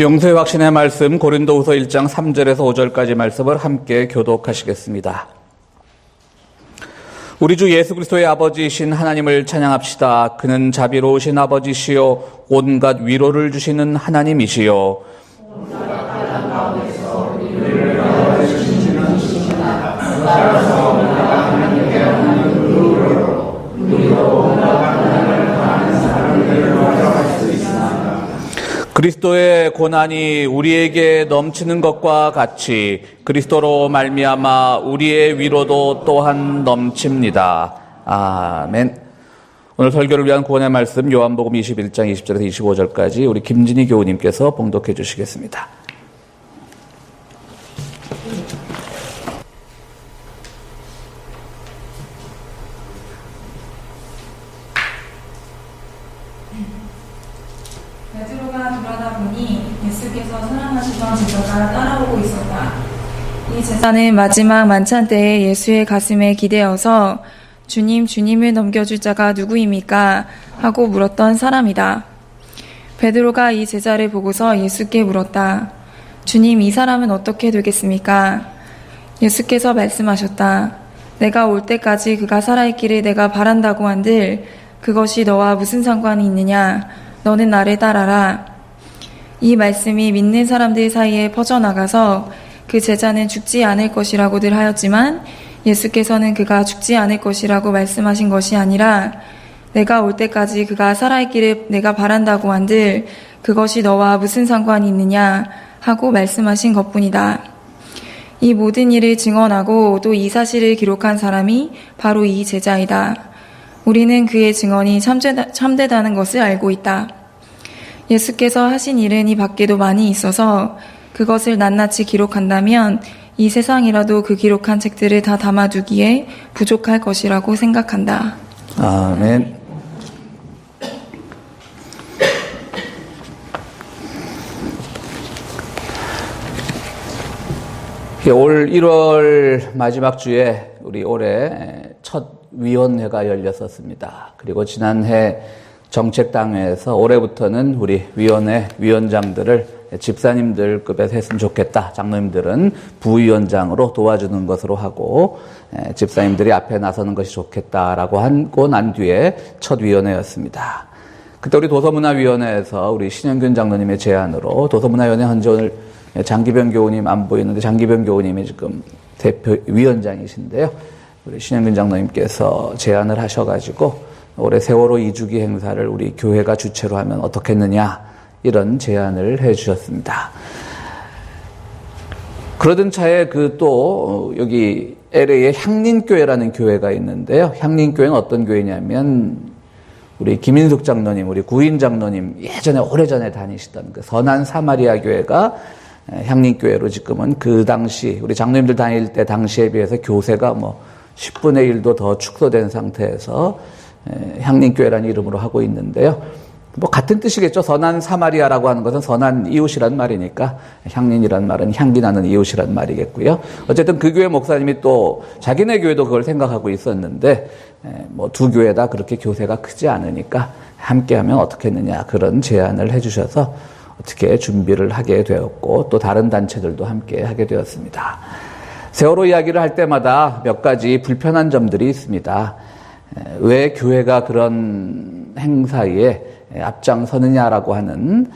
용서의 확신의 말씀 고린도후서 1장 3절에서 5절까지 말씀을 함께 교독하시겠습니다. 우리 주 예수 그리스도의 아버지이신 하나님을 찬양합시다. 그는 자비로우신 아버지시요 온갖 위로를 주시는 하나님이시요 그리스도의 고난이 우리에게 넘치는 것과 같이 그리스도로 말미암아 우리의 위로도 또한 넘칩니다. 아멘. 오늘 설교를 위한 구원의 말씀 요한복음 21장 20절에서 25절까지 우리 김진희 교우님께서 봉독해 주시겠습니다. 베드로가 돌아다 보니 예수께서 사랑하시던 제자가 따라오고 있었다. 이 제자는 마지막 만찬 때에 예수의 가슴에 기대어서 주님, 주님을 넘겨줄 자가 누구입니까? 하고 물었던 사람이다. 베드로가 이 제자를 보고서 예수께 물었다. 주님, 이 사람은 어떻게 되겠습니까? 예수께서 말씀하셨다. 내가 올 때까지 그가 살아있기를 내가 바란다고 한들 그것이 너와 무슨 상관이 있느냐? 너는 나를 따라라. 이 말씀이 믿는 사람들 사이에 퍼져나가서 그 제자는 죽지 않을 것이라고들 하였지만 예수께서는 그가 죽지 않을 것이라고 말씀하신 것이 아니라 내가 올 때까지 그가 살아있기를 내가 바란다고 한들 그것이 너와 무슨 상관이 있느냐 하고 말씀하신 것뿐이다. 이 모든 일을 증언하고 또 이 사실을 기록한 사람이 바로 이 제자이다. 우리는 그의 증언이 참되다는 것을 알고 있다. 예수께서 하신 일은 이 밖에도 많이 있어서 그것을 낱낱이 기록한다면 이 세상이라도 그 기록한 책들을 다 담아두기에 부족할 것이라고 생각한다. 아멘. 올 1월 마지막 주에 우리 올해 첫 위원회가 열렸었습니다. 그리고 지난해 정책당회에서 올해부터는 우리 위원회 위원장들을 집사님들 급에서 했으면 좋겠다. 장로님들은 부위원장으로 도와주는 것으로 하고 집사님들이 앞에 나서는 것이 좋겠다라고 하고 난 뒤에 첫 위원회였습니다. 그때 우리 도서문화위원회에서 우리 신영균 장로님의 제안으로 도서문화위원회 현재 오늘 장기병 교우님 안 보이는데 장기병 교우님이 지금 대표 위원장이신데요. 우리 신영균 장로님께서 제안을 하셔가지고 올해 세월호 2주기 행사를 우리 교회가 주최로 하면 어떻겠느냐 이런 제안을 해주셨습니다. 그러던 차에 또 여기 LA에 향린교회라는 교회가 있는데요. 향린교회는 어떤 교회냐면 우리 김인숙 장로님, 우리 구인 장로님 예전에 오래전에 다니시던 그 선한 사마리아 교회가 향린교회로 지금은 그 당시 우리 장로님들 다닐 때 당시에 비해서 교세가 10분의 1도 더 축소된 상태에서 향린교회라는 이름으로 하고 있는데요. 같은 뜻이겠죠. 선한 사마리아라고 하는 것은 선한 이웃이란 말이니까 향린이란 말은 향기 나는 이웃이란 말이겠고요. 어쨌든 그 교회 목사님이 또 자기네 교회도 그걸 생각하고 있었는데 두 교회 다 그렇게 교세가 크지 않으니까 함께하면 어떻겠느냐 그런 제안을 해주셔서 어떻게 준비를 하게 되었고 또 다른 단체들도 함께 하게 되었습니다. 세월호 이야기를 할 때마다 몇 가지 불편한 점들이 있습니다. 왜 교회가 그런 행사에 앞장서느냐라고 하는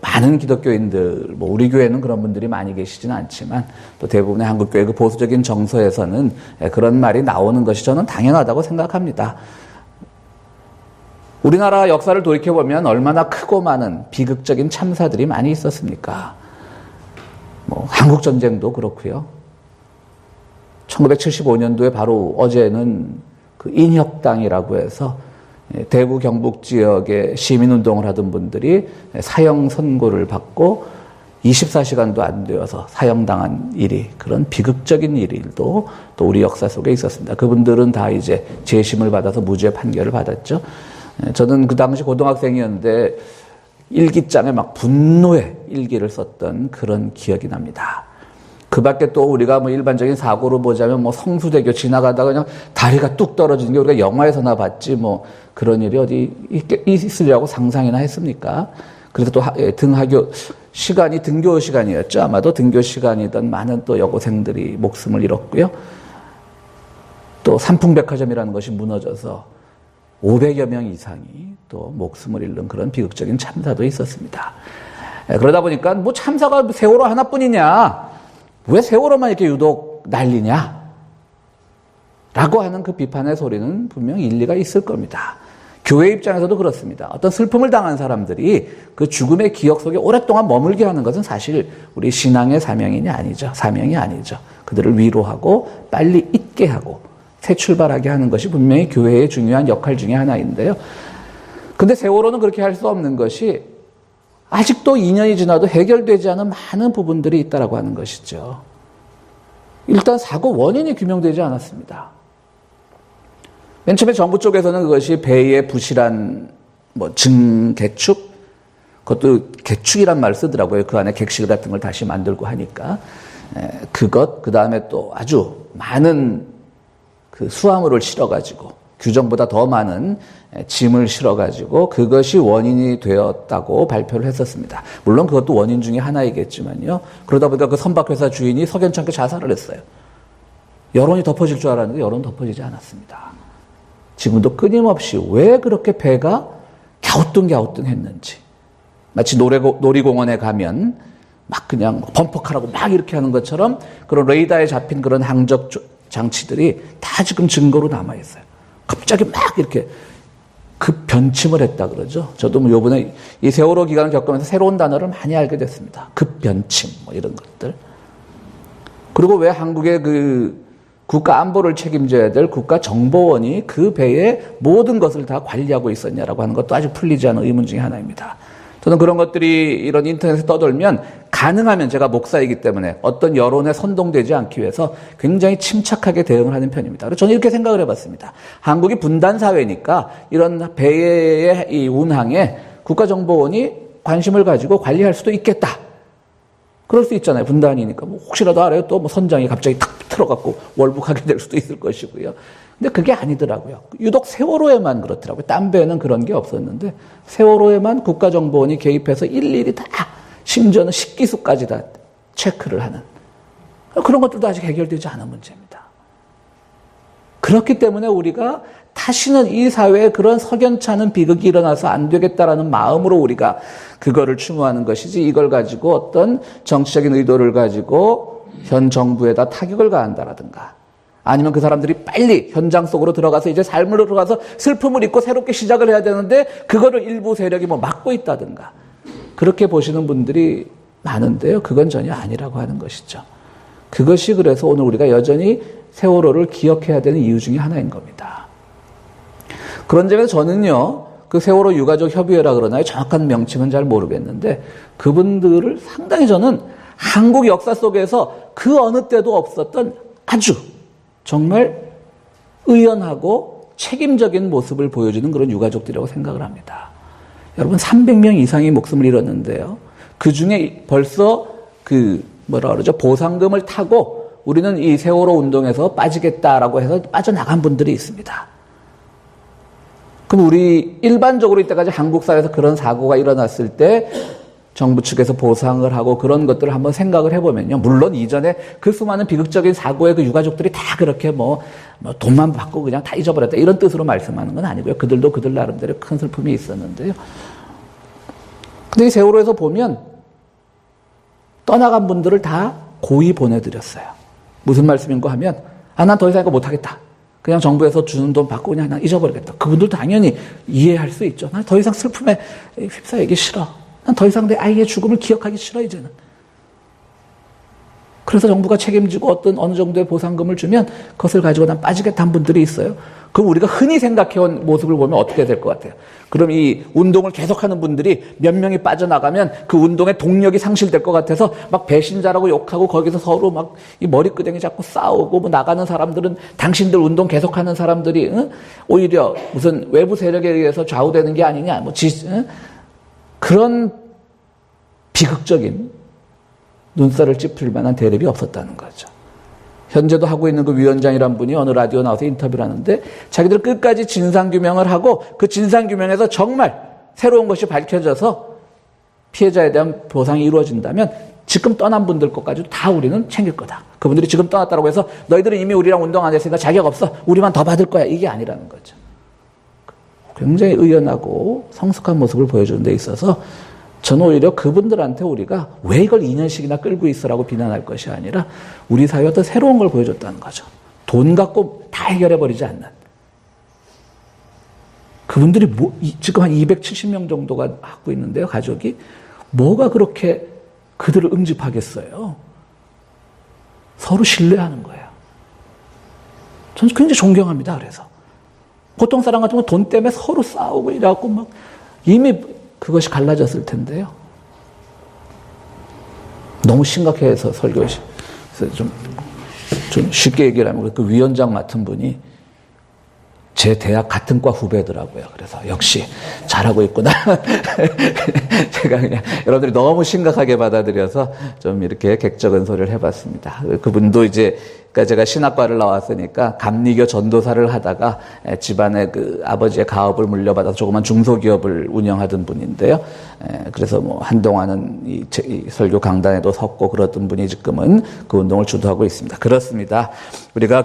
많은 기독교인들, 우리 교회는 그런 분들이 많이 계시지는 않지만 또 대부분의 한국교회 그 보수적인 정서에서는 그런 말이 나오는 것이 저는 당연하다고 생각합니다. 우리나라 역사를 돌이켜보면 얼마나 크고 많은 비극적인 참사들이 많이 있었습니까? 한국전쟁도 그렇고요. 1975년도에 바로 어제는 그 인혁당이라고 해서 대구 경북 지역에 시민운동을 하던 분들이 사형 선고를 받고 24시간도 안 되어서 사형당한 일이 그런 비극적인 일도 또 우리 역사 속에 있었습니다. 그분들은 다 이제 재심을 받아서 무죄 판결을 받았죠. 저는 그 당시 고등학생이었는데 일기장에 분노의 일기를 썼던 그런 기억이 납니다. 그 밖에 또 우리가 일반적인 사고로 보자면 성수대교 지나가다가 그냥 다리가 뚝 떨어지는 게 우리가 영화에서나 봤지 그런 일이 어디 있으려고 상상이나 했습니까? 그래서 또 등하교 시간이 등교 시간이었죠. 아마도 등교 시간이던 많은 또 여고생들이 목숨을 잃었고요. 또 삼풍백화점이라는 것이 무너져서 500여 명 이상이 또 목숨을 잃는 그런 비극적인 참사도 있었습니다. 그러다 보니까 뭐 참사가 세월호 하나뿐이냐, 왜 세월호만 이렇게 유독 난리냐 라고 하는 그 비판의 소리는 분명 일리가 있을 겁니다. 교회 입장에서도 그렇습니다. 어떤 슬픔을 당한 사람들이 그 죽음의 기억 속에 오랫동안 머물게 하는 것은 사실 우리 신앙의 사명이 아니죠. 그들을 위로하고 빨리 잊게 하고 새 출발하게 하는 것이 분명히 교회의 중요한 역할 중에 하나인데요. 근데 세월호는 그렇게 할 수 없는 것이 아직도 2년이 지나도 해결되지 않은 많은 부분들이 있다라고 하는 것이죠. 일단 사고 원인이 규명되지 않았습니다. 맨 처음에 정부 쪽에서는 그것이 배의 부실한 증개축, 그것도 개축이란 말을 쓰더라고요. 그 안에 객실 같은 걸 다시 만들고 하니까 그것, 그 다음에 또 아주 많은 그 수화물을 실어가지고 규정보다 더 많은 짐을 실어가지고 그것이 원인이 되었다고 발표를 했었습니다. 물론 그것도 원인 중에 하나이겠지만요. 그러다 보니까 그 선박회사 주인이 석연찮게 자살을 했어요. 여론이 덮어질 줄 알았는데 여론은 덮어지지 않았습니다. 지금도 끊임없이 왜 그렇게 배가 갸우뚱갸우뚱했는지, 마치 놀이공원에 가면 막 그냥 범퍼카라고 막 이렇게 하는 것처럼 그런 레이더에 잡힌 그런 항적 장치들이 다 지금 증거로 남아있어요. 갑자기 막 이렇게 급변침을 했다 그러죠. 저도 뭐 요번에 이 세월호 기간을 겪으면서 새로운 단어를 많이 알게 됐습니다. 급변침, 이런 것들. 그리고 왜 한국의 그 국가 안보를 책임져야 될 국가정보원이 그 배의 모든 것을 다 관리하고 있었냐라고 하는 것도 아직 풀리지 않은 의문 중에 하나입니다. 저는 그런 것들이 이런 인터넷에 떠돌면 가능하면 제가 목사이기 때문에 어떤 여론에 선동되지 않기 위해서 굉장히 침착하게 대응을 하는 편입니다. 그래서 저는 이렇게 생각을 해봤습니다. 한국이 분단사회니까 이런 배의 이 운항에 국가정보원이 관심을 가지고 관리할 수도 있겠다. 그럴 수 있잖아요. 분단이니까. 혹시라도 알아요. 또 선장이 갑자기 탁 틀어갖고 월북하게 될 수도 있을 것이고요. 근데 그게 아니더라고요. 유독 세월호에만 그렇더라고요. 딴 배는 그런 게 없었는데 세월호에만 국가정보원이 개입해서 일일이 다, 심지어는 식기수까지 다 체크를 하는 그런 것들도 아직 해결되지 않은 문제입니다. 그렇기 때문에 우리가 다시는 이 사회에 그런 석연찮은 비극이 일어나서 안 되겠다라는 마음으로 우리가 그거를 추모하는 것이지, 이걸 가지고 어떤 정치적인 의도를 가지고 현 정부에다 타격을 가한다라든가, 아니면 그 사람들이 빨리 현장 속으로 들어가서 이제 삶으로 들어가서 슬픔을 잊고 새롭게 시작을 해야 되는데 그거를 일부 세력이 막고 있다든가, 그렇게 보시는 분들이 많은데요. 그건 전혀 아니라고 하는 것이죠. 그것이 그래서 오늘 우리가 여전히 세월호를 기억해야 되는 이유 중에 하나인 겁니다. 그런 점에서 저는요, 그 세월호 유가족 협의회라 그러나요? 정확한 명칭은 잘 모르겠는데 그분들을 상당히 저는 한국 역사 속에서 그 어느 때도 없었던 아주 정말 의연하고 책임적인 모습을 보여주는 그런 유가족들이라고 생각을 합니다. 여러분, 300명 이상이 목숨을 잃었는데요. 그 중에 벌써 보상금을 타고 우리는 이 세월호 운동에서 빠지겠다라고 해서 빠져나간 분들이 있습니다. 그럼 우리 일반적으로 이때까지 한국 사회에서 그런 사고가 일어났을 때 정부 측에서 보상을 하고 그런 것들을 한번 생각을 해보면요. 물론 이전에 그 수많은 비극적인 사고의 그 유가족들이 다 그렇게 돈만 받고 그냥 다 잊어버렸다, 이런 뜻으로 말씀하는 건 아니고요. 그들도 그들 나름대로 큰 슬픔이 있었는데요. 근데 이 세월호에서 보면 떠나간 분들을 다 고이 보내드렸어요. 무슨 말씀인가 하면, 난 더 이상 이거 못하겠다. 그냥 정부에서 주는 돈 받고 그냥 잊어버리겠다. 그분들 당연히 이해할 수 있죠. 난 더 이상 슬픔에 휩싸이기 싫어. 난 더 이상 내 아이의 죽음을 기억하기 싫어, 이제는. 그래서 정부가 책임지고 어느 정도의 보상금을 주면 그것을 가지고 난 빠지겠다는 분들이 있어요. 그럼 우리가 흔히 생각해온 모습을 보면 어떻게 될 것 같아요? 그럼 이 운동을 계속하는 분들이 몇 명이 빠져나가면 그 운동의 동력이 상실될 것 같아서 막 배신자라고 욕하고 거기서 서로 막 이 머리끄댕이 잡고 싸우고, 나가는 사람들은 당신들 운동 계속하는 사람들이 오히려 무슨 외부 세력에 의해서 좌우되는 게 아니냐, 그런 비극적인 눈살을 찌푸릴 만한 대립이 없었다는 거죠. 현재도 하고 있는 그 위원장이란 분이 어느 라디오 나와서 인터뷰를 하는데 자기들 끝까지 진상규명을 하고 그 진상규명에서 정말 새로운 것이 밝혀져서 피해자에 대한 보상이 이루어진다면 지금 떠난 분들 것까지도 다 우리는 챙길 거다. 그분들이 지금 떠났다고 해서 너희들은 이미 우리랑 운동 안 했으니까 자격 없어. 우리만 더 받을 거야. 이게 아니라는 거죠. 굉장히 의연하고 성숙한 모습을 보여주는 데 있어서 저는 오히려 그분들한테 우리가 왜 이걸 2년씩이나 끌고 있어라고 비난할 것이 아니라 우리 사회에 어떤 새로운 걸 보여줬다는 거죠. 돈 갖고 다 해결해버리지 않는. 그분들이 지금 한 270명 정도가 하고 있는데요, 가족이. 뭐가 그렇게 그들을 응집하겠어요? 서로 신뢰하는 거예요. 저는 굉장히 존경합니다, 그래서. 보통 사람 같으면 돈 때문에 서로 싸우고 이래갖고 막 이미 그것이 갈라졌을 텐데요. 너무 심각해서 설교시. 그래서 좀 쉽게 얘기를 하면 그 위원장 맡은 분이 제 대학 같은 과 후배더라고요. 그래서 역시 잘하고 있구나. 제가 그냥 여러분들이 너무 심각하게 받아들여서 좀 이렇게 객적은 소리를 해봤습니다. 그분도 이제 그러니까 제가 신학과를 나왔으니까 감리교 전도사를 하다가 집안에 그 아버지의 가업을 물려받아서 조그만 중소기업을 운영하던 분인데요. 그래서 뭐 한동안은 이 설교 강단에도 섰고 그랬던 분이 지금은 그 운동을 주도하고 있습니다. 그렇습니다. 우리가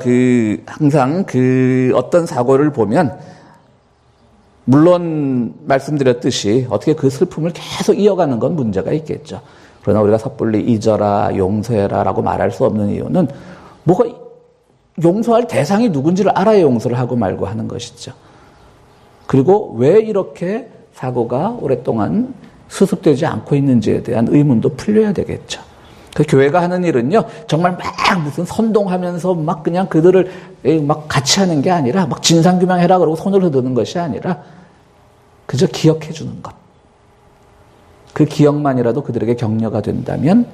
항상 어떤 사고를 보면 물론 말씀드렸듯이 어떻게 그 슬픔을 계속 이어가는 건 문제가 있겠죠. 그러나 우리가 섣불리 잊어라, 용서해라 라고 말할 수 없는 이유는 뭐가 용서할 대상이 누군지를 알아야 용서를 하고 말고 하는 것이죠. 그리고 왜 이렇게 사고가 오랫동안 수습되지 않고 있는지에 대한 의문도 풀려야 되겠죠. 그 교회가 하는 일은요, 정말 막 무슨 선동하면서 막 그냥 그들을 막 같이 하는 게 아니라 막 진상규명해라 그러고 손을 흔드는 것이 아니라 그저 기억해 주는 것. 그 기억만이라도 그들에게 격려가 된다면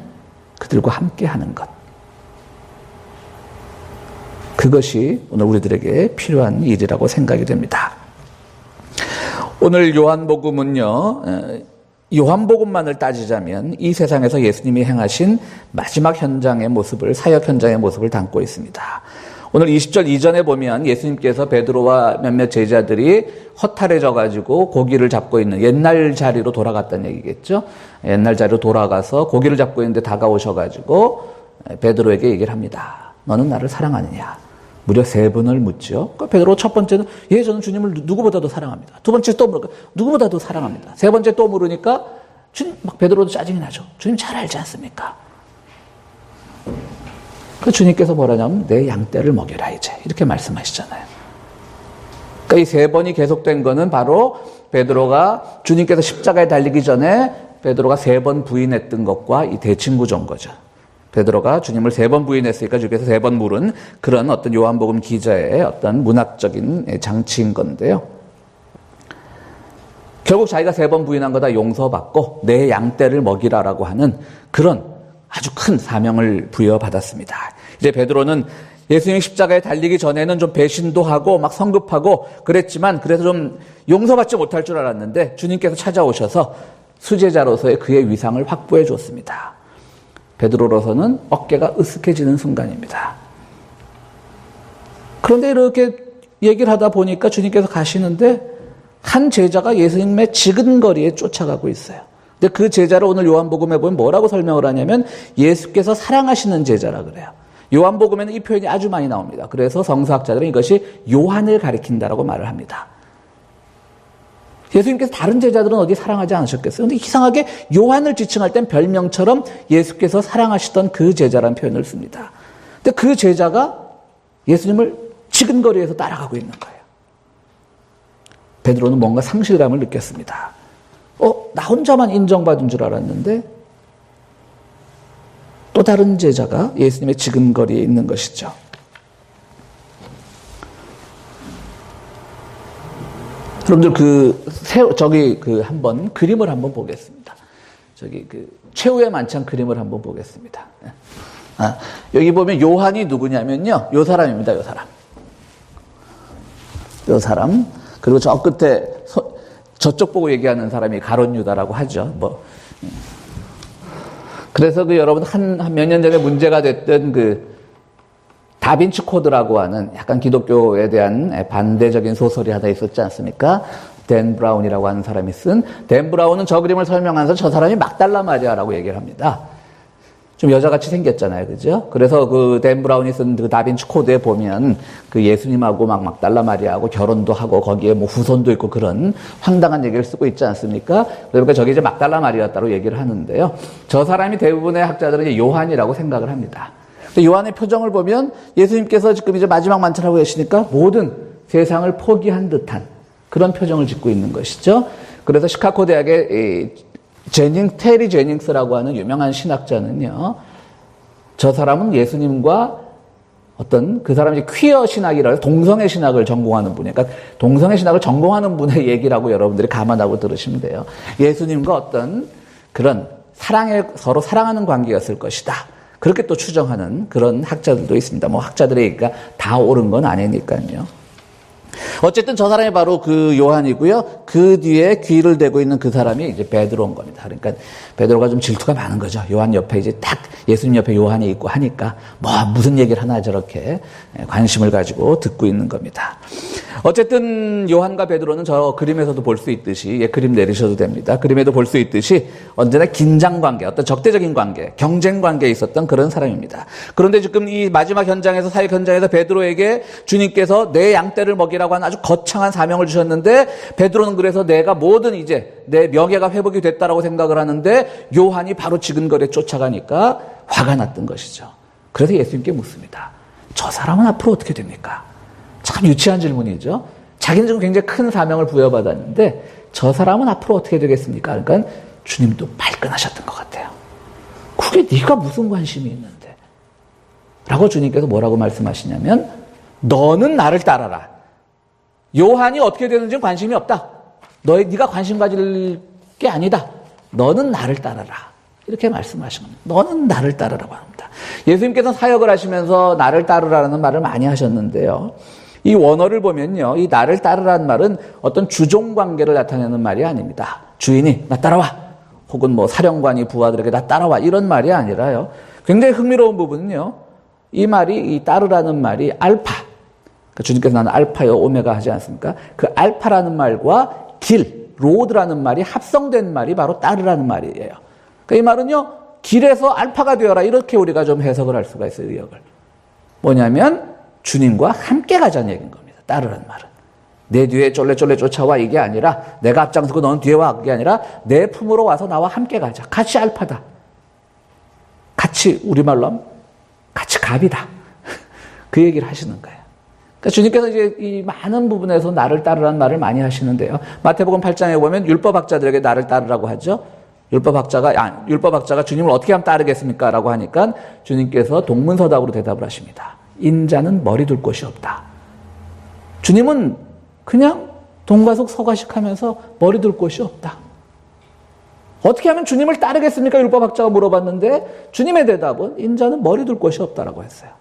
그들과 함께 하는 것. 그것이 오늘 우리들에게 필요한 일이라고 생각이 됩니다. 오늘 요한복음은요, 요한복음만을 따지자면 이 세상에서 예수님이 행하신 마지막 현장의 모습을, 사역 현장의 모습을 담고 있습니다. 오늘 20절 이전에 보면 예수님께서 베드로와 몇몇 제자들이 허탈해져가지고 고기를 잡고 있는 옛날 자리로 돌아갔다는 얘기겠죠. 옛날 자리로 돌아가서 고기를 잡고 있는데 다가오셔가지고 베드로에게 얘기를 합니다. 너는 나를 사랑하느냐? 무려 3번을 묻죠. 그러니까 베드로 첫 번째는 예, 저는 주님을 누구보다도 사랑합니다. 두 번째 또 물으니까 누구보다도 사랑합니다. 세 번째 또 물으니까 주님, 막 베드로도 짜증이 나죠. 주님 잘 알지 않습니까? 그 주님께서 뭐라냐면 내 양떼를 먹여라 이제 이렇게 말씀하시잖아요. 그러니까 이 3번이 계속된 거는 바로 베드로가 주님께서 십자가에 달리기 전에 베드로가 3번 부인했던 것과 이 대칭구조인 거죠. 베드로가 주님을 3번 부인했으니까 주께서 3번 물은 그런 어떤 요한복음 기자의 어떤 문학적인 장치인 건데요. 결국 자기가 3번 부인한 거 다 용서받고 내 양떼를 먹이라라고 하는 그런 아주 큰 사명을 부여받았습니다. 이제 베드로는 예수님 십자가에 달리기 전에는 좀 배신도 하고 막 성급하고 그랬지만 그래서 좀 용서받지 못할 줄 알았는데 주님께서 찾아오셔서 수제자로서의 그의 위상을 확보해 줬습니다. 베드로로서는 어깨가 으쓱해지는 순간입니다. 그런데 이렇게 얘기를 하다 보니까 주님께서 가시는데 한 제자가 예수님의 지근거리에 쫓아가고 있어요. 근데 그 제자를 오늘 요한복음에 보면 뭐라고 설명을 하냐면 예수께서 사랑하시는 제자라 그래요. 요한복음에는 이 표현이 아주 많이 나옵니다. 그래서 성서학자들은 이것이 요한을 가리킨다라고 말을 합니다. 예수님께서 다른 제자들은 어디 사랑하지 않으셨겠어요? 근데 이상하게 요한을 지칭할 땐 별명처럼 예수께서 사랑하시던 그 제자라는 표현을 씁니다. 근데 그 제자가 예수님을 지근거리에서 따라가고 있는 거예요. 베드로는 뭔가 상실감을 느꼈습니다. 나 혼자만 인정받은 줄 알았는데 또 다른 제자가 예수님의 지근거리에 있는 것이죠. 여러분들 한번 그림을 한번 보겠습니다. 최후의 만찬 그림을 한번 보겠습니다. 여기 보면 요한이 누구냐면요. 요 사람입니다. 요 사람. 그리고 저 끝에 저쪽 보고 얘기하는 사람이 가룟 유다라고 하죠. 그래서 여러분 한 몇 년 전에 문제가 됐던 다빈치 코드라고 하는 약간 기독교에 대한 반대적인 소설이 하나 있었지 않습니까? 댄 브라운이라고 하는 사람이 쓴, 댄 브라운은 저 그림을 설명하면서 저 사람이 막달라 마리아라고 얘기를 합니다. 좀 여자같이 생겼잖아요. 그죠? 그래서 그 댄 브라운이 쓴 그 다빈치 코드에 보면 그 예수님하고 막달라 마리아하고 결혼도 하고 거기에 뭐 후손도 있고 그런 황당한 얘기를 쓰고 있지 않습니까? 그러니까 저게 이제 막달라 마리아였다고 얘기를 하는데요. 저 사람이 대부분의 학자들은 이제 요한이라고 생각을 합니다. 요한의 표정을 보면 예수님께서 지금 이제 마지막 만찬하고 계시니까 모든 세상을 포기한 듯한 그런 표정을 짓고 있는 것이죠. 그래서 시카고 대학의 테리 제닝스라고 하는 유명한 신학자는요, 저 사람은 예수님과 어떤 그 사람이 퀴어 신학이라 해서 동성애 신학을 전공하는 분이에요. 그러니까 동성애 신학을 전공하는 분의 얘기라고 여러분들이 감안하고 들으시면 돼요. 예수님과 어떤 그런 서로 사랑하는 관계였을 것이다. 그렇게 또 추정하는 그런 학자들도 있습니다. 뭐 학자들의 얘기가 다 옳은 건 아니니까요. 어쨌든 저 사람이 바로 그 요한이고요. 그 뒤에 귀를 대고 있는 그 사람이 이제 베드로인 겁니다. 그러니까 베드로가 좀 질투가 많은 거죠. 요한 옆에 이제 딱 예수님 옆에 요한이 있고 하니까 뭐 무슨 얘기를 하나 저렇게 관심을 가지고 듣고 있는 겁니다. 어쨌든 요한과 베드로는 저 그림에서도 볼 수 있듯이, 그림 내리셔도 됩니다. 그림에도 볼 수 있듯이 언제나 긴장 관계, 어떤 적대적인 관계, 경쟁 관계에 있었던 그런 사람입니다. 그런데 지금 이 마지막 현장에서, 사역 현장에서 베드로에게 주님께서 내 양떼를 먹이라고 하는 아주 거창한 사명을 주셨는데, 베드로는 그래서 내가 모든 이제 내 명예가 회복이 됐다라고 생각을 하는데, 요한이 바로 지근거리에 쫓아가니까 화가 났던 것이죠. 그래서 예수님께 묻습니다. 저 사람은 앞으로 어떻게 됩니까? 참 유치한 질문이죠. 자기는 지금 굉장히 큰 사명을 부여받았는데 저 사람은 앞으로 어떻게 되겠습니까? 그러니까 주님도 발끈하셨던 것 같아요. 그게 네가 무슨 관심이 있는데? 라고 주님께서 뭐라고 말씀하시냐면, 너는 나를 따라라. 요한이 어떻게 되는지는 관심이 없다. 네가 관심 가질 게 아니다. 너는 나를 따라라. 이렇게 말씀하신 겁니다. 너는 나를 따르라고 합니다. 예수님께서 사역을 하시면서 나를 따르라는 말을 많이 하셨는데요. 이 원어를 보면요, 이 나를 따르라는 말은 어떤 주종 관계를 나타내는 말이 아닙니다. 주인이 나 따라와, 혹은 뭐 사령관이 부하들에게 나 따라와, 이런 말이 아니라요. 굉장히 흥미로운 부분은요, 이 말이, 이 따르라는 말이 알파, 그러니까 주님께서 나는 알파요 오메가 하지 않습니까? 그 알파라는 말과 길, 로드라는 말이 합성된 말이 바로 따르라는 말이에요. 그러니까 이 말은요, 길에서 알파가 되어라, 이렇게 우리가 좀 해석을 할 수가 있어요. 의역을 뭐냐면 주님과 함께 가자는 얘기인 겁니다. 따르라는 말은 내 뒤에 쫄래쫄래 쫓아와, 이게 아니라 내가 앞장서고 너는 뒤에 와, 그게 아니라 내 품으로 와서 나와 함께 가자. 같이 알파다. 같이, 우리말로 하면 같이 갑이다. 그 얘기를 하시는 거예요. 그러니까 주님께서 이제 이 많은 부분에서 나를 따르라는 말을 많이 하시는데요. 마태복음 8장에 보면 율법학자들에게 나를 따르라고 하죠. 율법학자가 주님을 어떻게 하면 따르겠습니까? 라고 하니까 주님께서 동문서답으로 대답을 하십니다. 인자는 머리 둘 곳이 없다. 주님은 그냥 동가속 서가식 하면서 머리 둘 곳이 없다. 어떻게 하면 주님을 따르겠습니까? 율법학자가 물어봤는데 주님의 대답은 인자는 머리 둘 곳이 없다라고 했어요.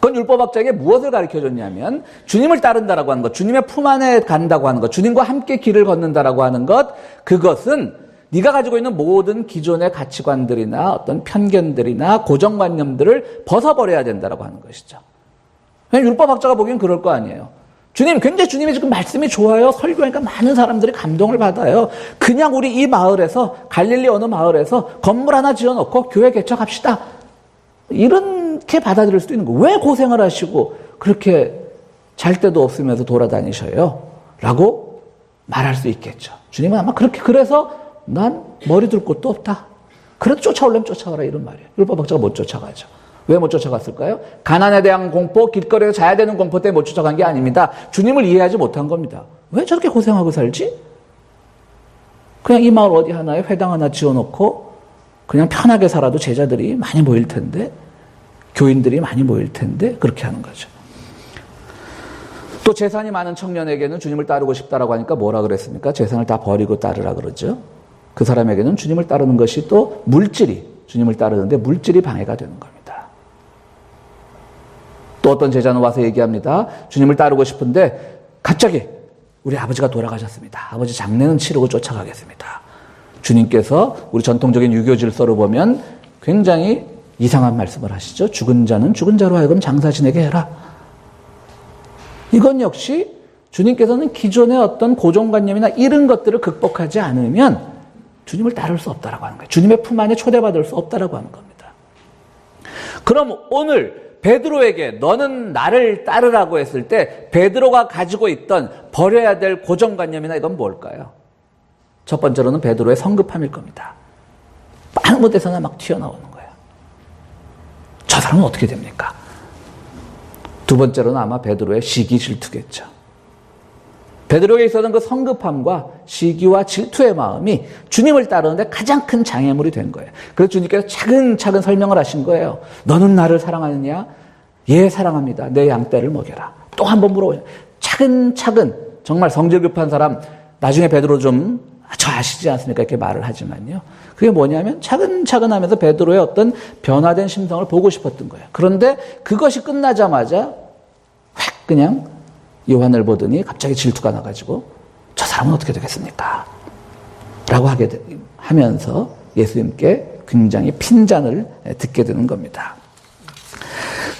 그건 율법학자에게 무엇을 가르쳐줬냐면, 주님을 따른다라고 하는 것, 주님의 품 안에 간다고 하는 것, 주님과 함께 길을 걷는다라고 하는 것, 그것은 네가 가지고 있는 모든 기존의 가치관들이나 어떤 편견들이나 고정관념들을 벗어버려야 된다라고 하는 것이죠. 왜냐하면 율법학자가 보기엔 그럴 거 아니에요. 굉장히 주님의 지금 말씀이 좋아요. 설교하니까 많은 사람들이 감동을 받아요. 그냥 우리 이 마을에서, 갈릴리 어느 마을에서 건물 하나 지어놓고 교회 개척합시다. 이렇게 받아들일 수도 있는 거예요. 왜 고생을 하시고 그렇게 잘 데도 없으면서 돌아다니셔요? 라고 말할 수 있겠죠. 주님은 아마 그래서 난 머리 둘 곳도 없다. 그래도 쫓아오려면 쫓아가라, 이런 말이에요. 율법학자가 못 쫓아가죠. 왜 못 쫓아갔을까요? 가난에 대한 공포, 길거리에서 자야 되는 공포 때문에 못 쫓아간 게 아닙니다. 주님을 이해하지 못한 겁니다. 왜 저렇게 고생하고 살지? 그냥 이 마을 어디 하나에 회당 하나 지어놓고 그냥 편하게 살아도 제자들이 많이 모일 텐데, 교인들이 많이 모일 텐데, 그렇게 하는 거죠. 또 재산이 많은 청년에게는 주님을 따르고 싶다라고 하니까 뭐라 그랬습니까? 재산을 다 버리고 따르라 그러죠. 그 사람에게는 주님을 따르는 것이 또 주님을 따르는데 물질이 방해가 되는 겁니다. 또 어떤 제자는 와서 얘기합니다. 주님을 따르고 싶은데 갑자기 우리 아버지가 돌아가셨습니다. 아버지 장례는 치르고 쫓아가겠습니다. 주님께서 우리 전통적인 유교 질서로 보면 굉장히 이상한 말씀을 하시죠. 죽은 자는 죽은 자로 하여금 장사 지내게 해라. 이건 역시 주님께서는 기존의 어떤 고정관념이나 이런 것들을 극복하지 않으면 주님을 따를 수 없다라고 하는 거예요. 주님의 품 안에 초대받을 수 없다라고 하는 겁니다. 그럼 오늘 베드로에게 너는 나를 따르라고 했을 때 베드로가 가지고 있던 버려야 될 고정관념이나 이건 뭘까요? 첫 번째로는 베드로의 성급함일 겁니다. 아무 데서나 막 튀어나오는 거예요. 저 사람은 어떻게 됩니까? 두 번째로는 아마 베드로의 시기 질투겠죠. 베드로에게 있었던 그 성급함과 시기와 질투의 마음이 주님을 따르는데 가장 큰 장애물이 된 거예요. 그래서 주님께서 차근차근 설명을 하신 거예요. 너는 나를 사랑하느냐? 예, 사랑합니다. 내 양떼를 먹여라. 또 한 번 물어보냐. 차근차근 정말 성질 급한 사람 나중에 베드로 좀 저 아시지 않습니까? 이렇게 말을 하지만요. 그게 뭐냐면 차근차근 하면서 베드로의 어떤 변화된 심성을 보고 싶었던 거예요. 그런데 그것이 끝나자마자 확 그냥 요한을 보더니 갑자기 질투가 나가지고 저 사람은 어떻게 되겠습니까? 라고 하면서 예수님께 굉장히 핀잔을 듣게 되는 겁니다.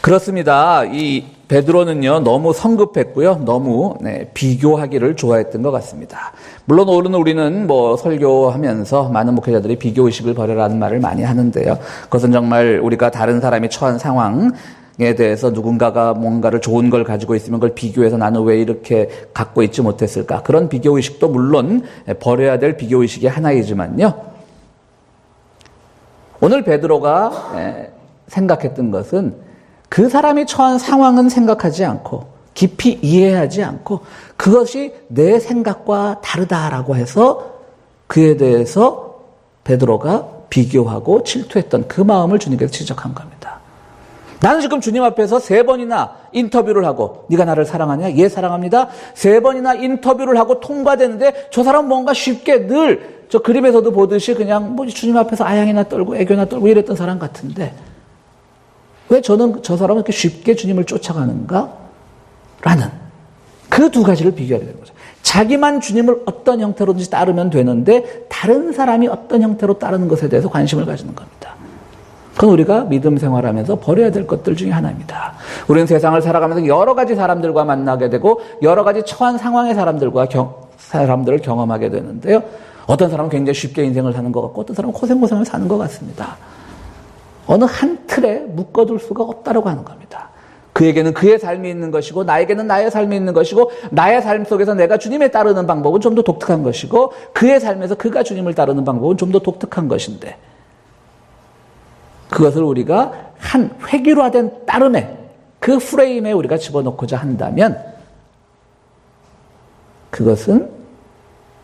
그렇습니다. 이 베드로는요 너무 성급했고요, 너무 비교하기를 좋아했던 것 같습니다. 물론 오늘 우리는 뭐 설교하면서 많은 목회자들이 비교 의식을 버려라는 말을 많이 하는데요. 그것은 정말 우리가 다른 사람이 처한 상황에 대해서 누군가가 뭔가를 좋은 걸 가지고 있으면 그걸 비교해서 나는 왜 이렇게 갖고 있지 못했을까? 그런 비교 의식도 물론 버려야 될 비교 의식의 하나이지만요. 오늘 베드로가 생각했던 것은 그 사람이 처한 상황은 생각하지 않고 깊이 이해하지 않고 그것이 내 생각과 다르다라고 해서 그에 대해서 베드로가 비교하고 질투했던 그 마음을 주님께서 지적한 겁니다. 나는 지금 주님 앞에서 3번이나 인터뷰를 하고 네가 나를 사랑하냐? 예, 사랑합니다. 3번이나 인터뷰를 하고 통과되는데 저 사람은 뭔가 쉽게 늘 저 그림에서도 보듯이 그냥 뭐 주님 앞에서 아양이나 떨고 애교나 떨고 이랬던 사람 같은데 왜 저는 저 사람은 이렇게 쉽게 주님을 쫓아가는가? 라는 그 두 가지를 비교하게 되는 거죠. 자기만 주님을 어떤 형태로든지 따르면 되는데 다른 사람이 어떤 형태로 따르는 것에 대해서 관심을 가지는 겁니다. 그건 우리가 믿음 생활하면서 버려야 될 것들 중에 하나입니다. 우리는 세상을 살아가면서 여러 가지 사람들과 만나게 되고 여러 가지 처한 상황의 사람들을 경험하게 되는데요. 어떤 사람은 굉장히 쉽게 인생을 사는 것 같고 어떤 사람은 고생고생을 사는 것 같습니다. 어느 한 틀에 묶어둘 수가 없다라고 하는 겁니다. 그에게는 그의 삶이 있는 것이고 나에게는 나의 삶이 있는 것이고 나의 삶 속에서 내가 주님에 따르는 방법은 좀 더 독특한 것이고 그의 삶에서 그가 주님을 따르는 방법은 좀 더 독특한 것인데 그것을 우리가 한 획일화된 따름에 그 프레임에 우리가 집어넣고자 한다면 그것은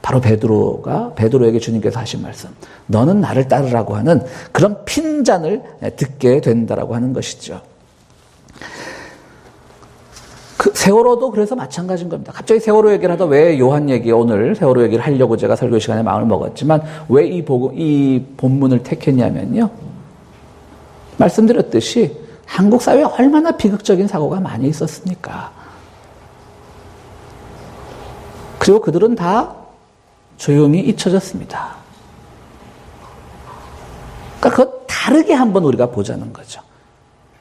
바로 베드로에게 주님께서 하신 말씀, 너는 나를 따르라고 하는 그런 핀잔을 듣게 된다라고 하는 것이죠. 그 세월호도 그래서 마찬가지인 겁니다. 갑자기 세월호 얘기를 하다 왜 요한 얘기, 오늘 세월호 얘기를 하려고 제가 설교 시간에 마음을 먹었지만 왜 이 본문을 택했냐면요. 말씀드렸듯이 한국 사회에 얼마나 비극적인 사고가 많이 있었습니까? 그리고 그들은 다 조용히 잊혀졌습니다. 그러니까 그거 다르게 한번 우리가 보자는 거죠.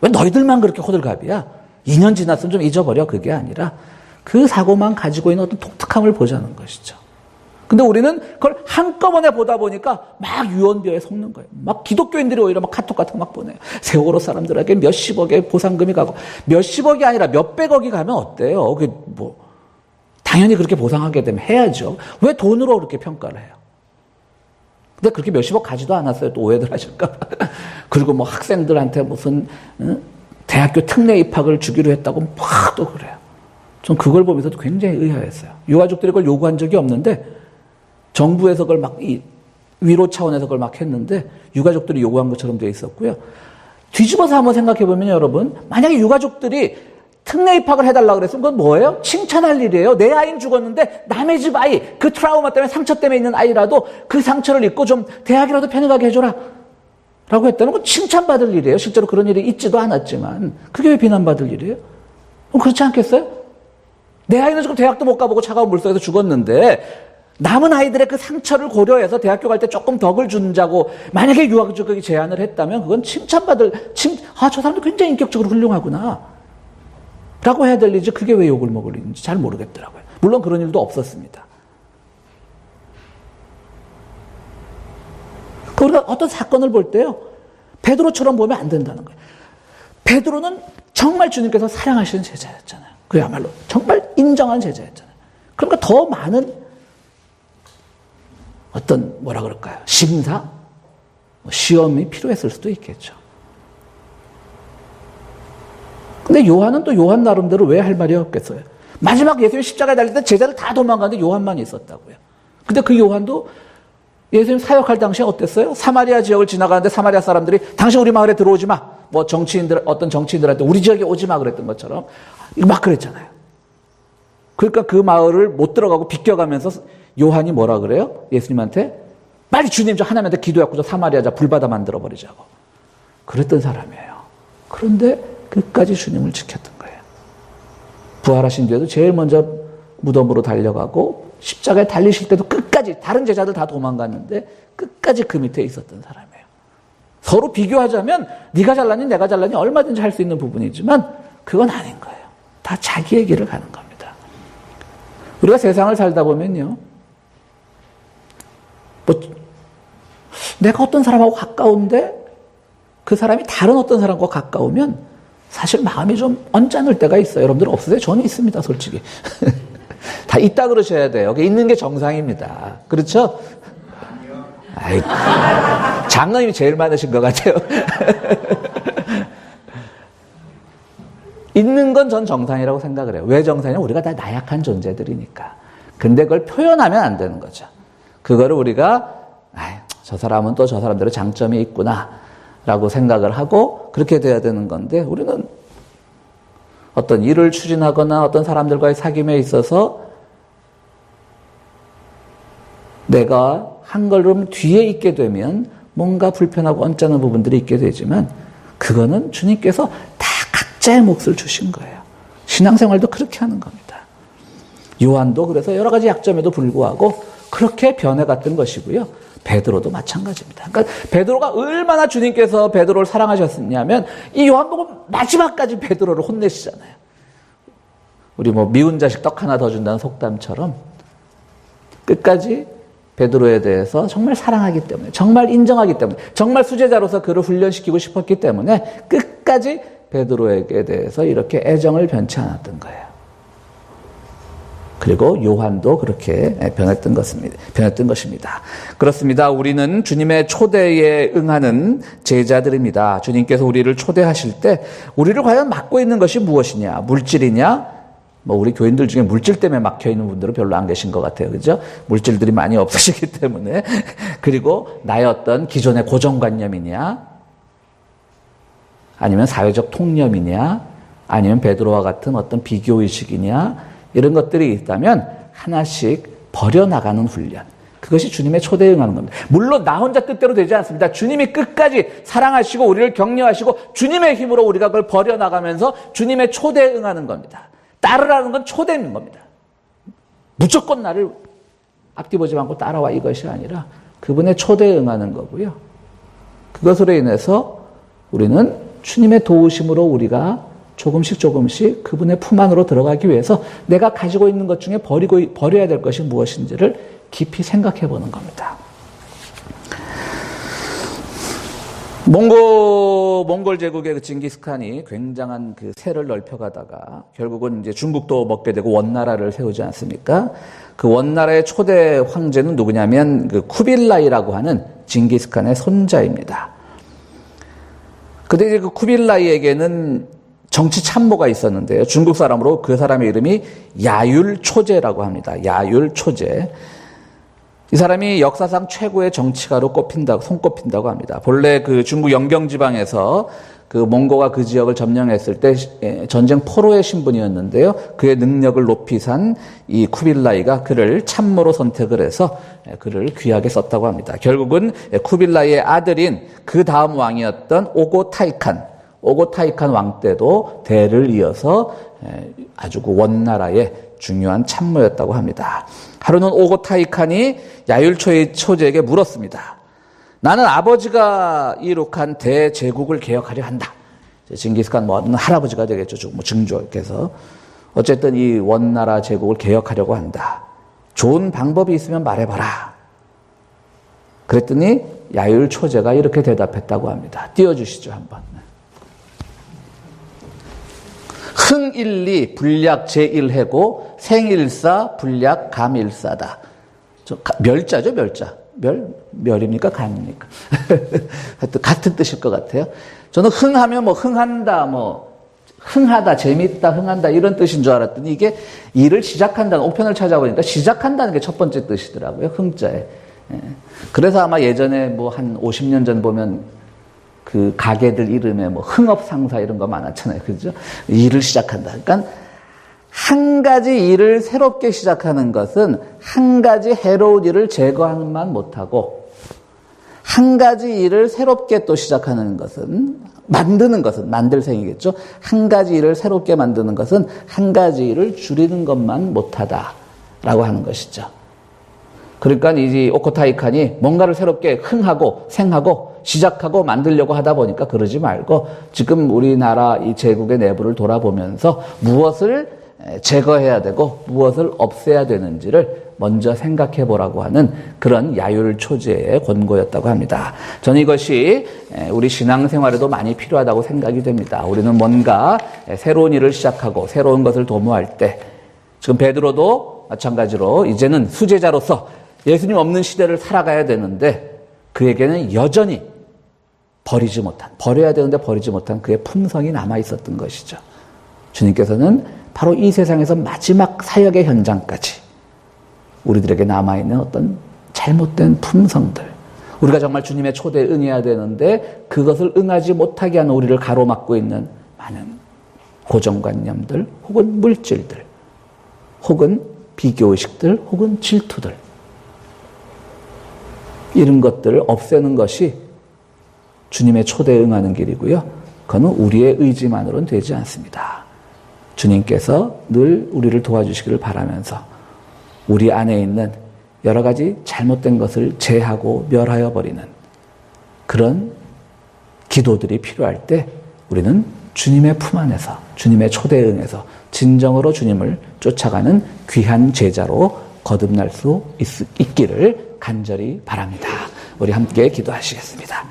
왜 너희들만 그렇게 호들갑이야? 2년 지났으면 좀 잊어버려. 그게 아니라 그 사고만 가지고 있는 어떤 독특함을 보자는 것이죠. 근데 우리는 그걸 한꺼번에 보다 보니까 막 유언비어에 속는 거예요. 막 기독교인들이 오히려 막 카톡 같은 거 막 보내요. 세월호 사람들에게 몇십억의 보상금이 가고 몇십억이 아니라 몇백억이 가면 어때요? 그게 뭐 당연히 그렇게 보상하게 되면 해야죠. 왜 돈으로 그렇게 평가를 해요? 근데 그렇게 몇십억 가지도 않았어요. 또 오해들 하실까 봐. 그리고 뭐 학생들한테 무슨 대학교 특례 입학을 주기로 했다고 막 또 그래요. 전 그걸 보면서도 굉장히 의아했어요. 유가족들이 그걸 요구한 적이 없는데 정부에서 그걸 막 위로 차원에서 그걸 막 했는데 유가족들이 요구한 것처럼 되어 있었고요. 뒤집어서 한번 생각해 보면 여러분, 만약에 유가족들이 특례 입학을 해달라고 그랬으면 그건 뭐예요? 칭찬할 일이에요. 내 아이는 죽었는데 남의 집 아이, 그 트라우마 때문에 상처 때문에 있는 아이라도 그 상처를 잊고 좀 대학이라도 편입하게 해줘라 라고 했다면 그건 칭찬받을 일이에요. 실제로 그런 일이 있지도 않았지만 그게 왜 비난받을 일이에요? 그렇지 않겠어요? 내 아이는 지금 대학도 못 가보고 차가운 물속에서 죽었는데 남은 아이들의 그 상처를 고려해서 대학교 갈 때 조금 덕을 준다고 만약에 유학적이 제안을 했다면 그건 칭찬받을 저 사람도 굉장히 인격적으로 훌륭하구나 라고 해야 될 일이지 그게 왜 욕을 먹을 일인지 잘 모르겠더라고요. 물론 그런 일도 없었습니다. 우리가 어떤 사건을 볼 때요, 베드로처럼 보면 안 된다는 거예요. 베드로는 정말 주님께서 사랑하시는 제자였잖아요. 그야말로 정말 인정한 제자였잖아요. 그러니까 더 많은 어떤 뭐라 그럴까요? 심사? 시험이 필요했을 수도 있겠죠. 근데 요한은 또 요한 나름대로 왜 할 말이 없겠어요? 마지막 예수님 십자가에 달릴 때 제자들 다 도망가는데 요한만 있었다고요. 근데 그 요한도 예수님 사역할 당시에 어땠어요? 사마리아 지역을 지나가는데 사마리아 사람들이 당신 우리 마을에 들어오지 마. 뭐 어떤 정치인들한테 우리 지역에 오지 마 그랬던 것처럼 막 그랬잖아요. 그러니까 그 마을을 못 들어가고 비껴가면서 요한이 뭐라 그래요? 예수님한테 빨리 주님 저 하나님한테 기도하고 저 사마리아 자 불바다 만들어 버리자고. 그랬던 사람이에요. 그런데 끝까지 주님을 지켰던 거예요. 부활하신 뒤에도 제일 먼저 무덤으로 달려가고 십자가에 달리실 때도 끝까지 다른 제자들 다 도망갔는데 끝까지 그 밑에 있었던 사람이에요. 서로 비교하자면 네가 잘났니 내가 잘났니 얼마든지 할 수 있는 부분이지만 그건 아닌 거예요. 다 자기의 길을 가는 겁니다. 우리가 세상을 살다 보면요, 뭐 내가 어떤 사람하고 가까운데 그 사람이 다른 어떤 사람과 가까우면 사실 마음이 좀 언짢을 때가 있어요. 여러분들 없으세요? 저는 있습니다, 솔직히. 다 있다 그러셔야 돼요. 있는 게 정상입니다. 그렇죠? 아이, 장로님이 제일 많으신 것 같아요. 있는 건 전 정상이라고 생각을 해요. 왜 정상이냐? 우리가 다 나약한 존재들이니까. 근데 그걸 표현하면 안 되는 거죠. 그거를 우리가 저 사람은 또 저 사람대로 장점이 있구나 라고 생각을 하고 그렇게 돼야 되는 건데, 우리는 어떤 일을 추진하거나 어떤 사람들과의 사귐에 있어서 내가 한 걸음 뒤에 있게 되면 뭔가 불편하고 언짢은 부분들이 있게 되지만 그거는 주님께서 다 각자의 몫을 주신 거예요. 신앙생활도 그렇게 하는 겁니다. 요한도 그래서 여러 가지 약점에도 불구하고 그렇게 변해갔던 것이고요. 베드로도 마찬가지입니다. 그러니까 베드로가 얼마나 주님께서 베드로를 사랑하셨냐면 이 요한복음 마지막까지 베드로를 혼내시잖아요. 우리 뭐 미운 자식 떡 하나 더 준다는 속담처럼 끝까지 베드로에 대해서 정말 사랑하기 때문에, 정말 인정하기 때문에, 정말 수제자로서 그를 훈련시키고 싶었기 때문에 끝까지 베드로에게 대해서 이렇게 애정을 변치 않았던 거예요. 그리고 요한도 그렇게 변했던 것입니다. 그렇습니다. 우리는 주님의 초대에 응하는 제자들입니다. 주님께서 우리를 초대하실 때 우리를 과연 맡고 있는 것이 무엇이냐? 물질이냐? 뭐 우리 교인들 중에 물질 때문에 막혀 있는 분들은 별로 안 계신 것 같아요. 그죠? 물질들이 많이 없으시기 때문에. 그리고 나의 어떤 기존의 고정관념이냐? 아니면 사회적 통념이냐? 아니면 베드로와 같은 어떤 비교의식이냐? 이런 것들이 있다면 하나씩 버려나가는 훈련. 그것이 주님의 초대에 응하는 겁니다. 물론 나 혼자 뜻대로 되지 않습니다. 주님이 끝까지 사랑하시고 우리를 격려하시고 주님의 힘으로 우리가 그걸 버려나가면서 주님의 초대에 응하는 겁니다. 따르라는 건 초대인 겁니다. 무조건 나를 앞뒤 보지 않고 따라와 이것이 아니라 그분의 초대에 응하는 거고요. 그것으로 인해서 우리는 주님의 도우심으로 우리가 조금씩 그분의 품 안으로 들어가기 위해서 내가 가지고 있는 것 중에 버려야 될 것이 무엇인지를 깊이 생각해 보는 겁니다. 몽골 제국의 그 징기스칸이 굉장한 그 세를 넓혀가다가 결국은 이제 중국도 먹게 되고 원나라를 세우지 않습니까? 그 원나라의 초대 황제는 누구냐면 그 쿠빌라이라고 하는 징기스칸의 손자입니다. 근데 이제 그 쿠빌라이에게는 정치 참모가 있었는데요. 중국 사람으로 그 사람의 이름이 야율초제라고 합니다. 야율초제. 이 사람이 역사상 최고의 정치가로 손꼽힌다고 합니다. 본래 그 중국 영경 지방에서 그 몽고가 그 지역을 점령했을 때 전쟁 포로의 신분이었는데요. 그의 능력을 높이 산 이 쿠빌라이가 그를 참모로 선택을 해서 그를 귀하게 썼다고 합니다. 결국은 쿠빌라이의 아들인 그 다음 왕이었던 오고타이칸 왕 때도 대를 이어서 아주 그 원나라의 중요한 참모였다고 합니다. 하루는 오고타이칸이 야율초제에게 물었습니다. 나는 아버지가 이룩한 대제국을 개혁하려 한다. 징기스칸 뭐는 할아버지가 되겠죠. 증조께서. 어쨌든 이 원나라 제국을 개혁하려고 한다. 좋은 방법이 있으면 말해봐라. 그랬더니 야율 초제가 이렇게 대답했다고 합니다. 띄워주시죠, 한번. 흥일리 불약 제1해고 생일사 불약 감일사다. 멸자죠, 멸자. 멸입니까? 감입니까? 하여튼 같은 뜻일 것 같아요. 저는 흥하면 뭐 흥한다, 뭐 흥하다, 재밌다, 흥한다 이런 뜻인 줄 알았더니 이게 일을 시작한다는, 옥편을 찾아보니까 시작한다는 게 첫 번째 뜻이더라고요. 흥자에. 그래서 아마 예전에 뭐 한 50년 전 보면 그 가게들 이름에 뭐 흥업상사 이런 거 많았잖아요. 그죠? 일을 시작한다. 그러니까 한 가지 일을 새롭게 시작하는 것은 한 가지 해로운 일을 제거하는만 못하고 한 가지 일을 새롭게 또 시작하는 것은 만드는 것은 만들생이겠죠. 한 가지 일을 새롭게 만드는 것은 한 가지 일을 줄이는 것만 못하다라고 하는 것이죠. 그러니까 이 오코타이칸이 뭔가를 새롭게 흥하고 생하고 시작하고 만들려고 하다 보니까 그러지 말고 지금 우리나라 이 제국의 내부를 돌아보면서 무엇을 제거해야 되고 무엇을 없애야 되는지를 먼저 생각해 보라고 하는 그런 야율 초제의 권고였다고 합니다. 저는 이것이 우리 신앙생활에도 많이 필요하다고 생각이 됩니다. 우리는 뭔가 새로운 일을 시작하고 새로운 것을 도모할 때 지금 베드로도 마찬가지로 이제는 수제자로서 예수님 없는 시대를 살아가야 되는데 그에게는 여전히 버려야 되는데 버리지 못한 그의 품성이 남아 있었던 것이죠. 주님께서는 바로 이 세상에서 마지막 사역의 현장까지 우리들에게 남아있는 어떤 잘못된 품성들, 우리가 정말 주님의 초대에 응해야 되는데 그것을 응하지 못하게 하는 우리를 가로막고 있는 많은 고정관념들 혹은 물질들 혹은 비교의식들 혹은 질투들, 이런 것들을 없애는 것이 주님의 초대에 응하는 길이고요. 그건 우리의 의지만으로는 되지 않습니다. 주님께서 늘 우리를 도와주시기를 바라면서 우리 안에 있는 여러 가지 잘못된 것을 제하고 멸하여 버리는 그런 기도들이 필요할 때 우리는 주님의 품 안에서 주님의 초대에 응해서 진정으로 주님을 쫓아가는 귀한 제자로 거듭날 수 있기를 간절히 바랍니다. 우리 함께 기도하시겠습니다.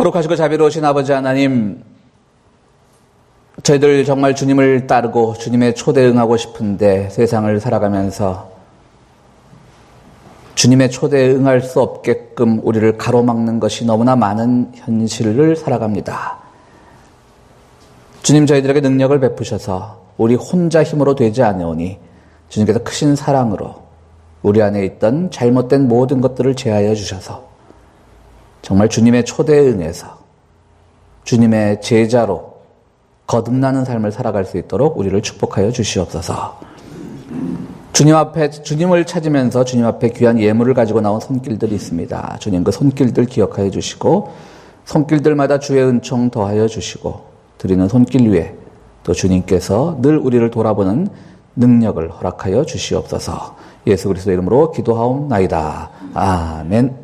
거룩하시고 자비로우신 아버지 하나님, 저희들 정말 주님을 따르고 주님의 초대에 응하고 싶은데 세상을 살아가면서 주님의 초대에 응할 수 없게끔 우리를 가로막는 것이 너무나 많은 현실을 살아갑니다. 주님, 저희들에게 능력을 베푸셔서 우리 혼자 힘으로 되지 않으오니 주님께서 크신 사랑으로 우리 안에 있던 잘못된 모든 것들을 제하여 주셔서 정말 주님의 초대에 응해서 주님의 제자로 거듭나는 삶을 살아갈 수 있도록 우리를 축복하여 주시옵소서. 주님 앞에, 주님을 찾으면서 주님 앞에 귀한 예물을 가지고 나온 손길들이 있습니다. 주님 그 손길들 기억하여 주시고 손길들마다 주의 은총 더하여 주시고 드리는 손길 위에 또 주님께서 늘 우리를 돌아보는 능력을 허락하여 주시옵소서. 예수 그리스도의 이름으로 기도하옵나이다. 아멘.